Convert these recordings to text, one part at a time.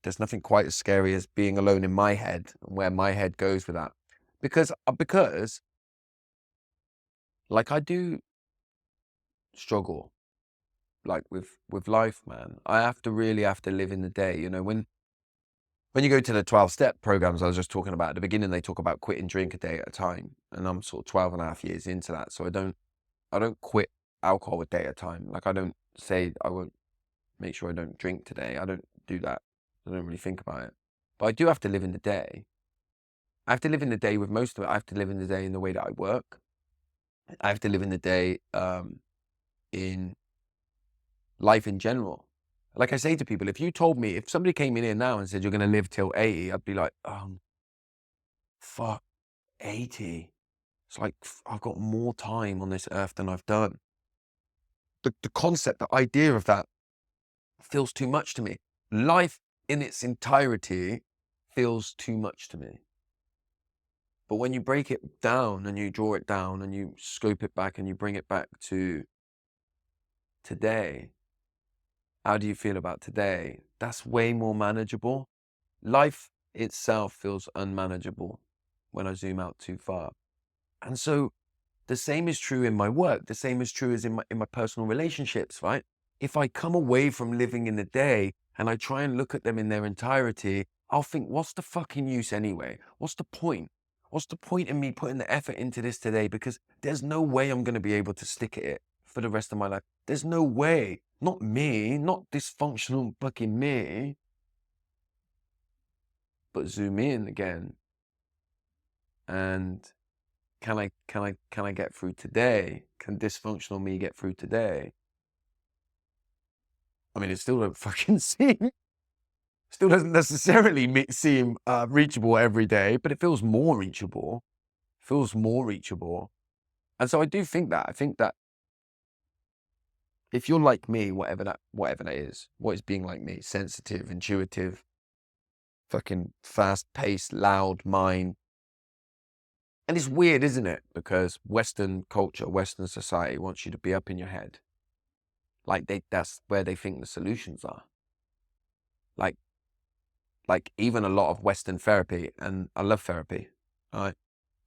There's nothing quite as scary as being alone in my head and where my head goes with that. Because like I do struggle like with life, man. I really have to live in the day. You know, when you go to the 12-step programs I was just talking about at the beginning, they talk about quitting drink a day at a time. And I'm sort of 12 and a half years into that. So I don't quit alcohol a day at a time. Like I don't say I won't make sure I don't drink today. I don't do that. I don't really think about it. But I do have to live in the day. I have to live in the day with most of it. I have to live in the day in the way that I work. I have to live in the day in life in general. Like I say to people, if somebody came in here now and said you're going to live till 80, I'd be like, fuck, 80. It's like I've got more time on this earth than I've done. The concept, the idea of that feels too much to me. Life in its entirety feels too much to me. But when you break it down and you draw it down and you scope it back and you bring it back to today, how do you feel about today? That's way more manageable. Life itself feels unmanageable when I zoom out too far. And so the same is true in my work. The same is true as in my personal relationships, right? If I come away from living in the day and I try and look at them in their entirety, I'll think, what's the fucking use anyway? What's the point? What's the point in me putting the effort into this today? Because there's no way I'm going to be able to stick at it for the rest of my life. There's no way. Not me, not dysfunctional fucking me. But zoom in again. And can I get through today? Can dysfunctional me get through today? I mean, it still don't fucking still doesn't necessarily seem reachable every day, but it feels more reachable. Feels more reachable. And so I do think that. I think that if you're like me, whatever that is, what is being like me? Sensitive, intuitive, fucking fast-paced, loud mind. And it's weird, isn't it? Because Western culture, Western society wants you to be up in your head. Like that's where they think the solutions are. Like even a lot of Western therapy, and I love therapy. I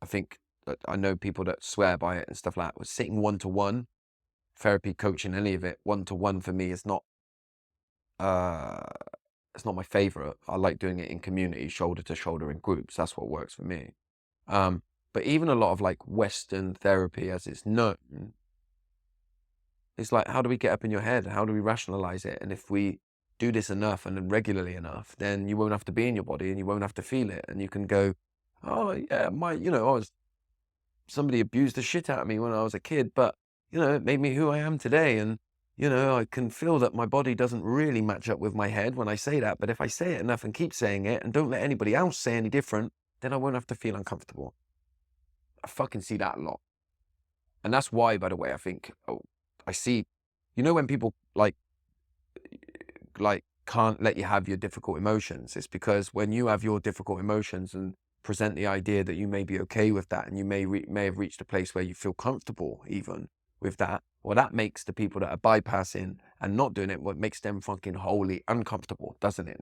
think that I know people that swear by it and stuff like that. Was sitting one-to-one, therapy, coaching, any of it, one-to-one for me is not, it's not my favorite. I like doing it in community, shoulder to shoulder in groups. That's what works for me. But even a lot of like Western therapy as it's known, it's like, how do we get up in your head? How do we rationalize it? And if we do this enough and then regularly enough, then you won't have to be in your body and you won't have to feel it. And you can go, oh yeah, somebody abused the shit out of me when I was a kid, but it made me who I am today. And, I can feel that my body doesn't really match up with my head when I say that. But if I say it enough and keep saying it and don't let anybody else say any different, then I won't have to feel uncomfortable. I fucking see that a lot. And that's why, by the way, I think, I see, when people like can't let you have your difficult emotions, it's because when you have your difficult emotions and present the idea that you may be okay with that and you may have reached a place where you feel comfortable even with that, well, that makes the people that are bypassing and not doing it, what makes them fucking wholly uncomfortable, doesn't it?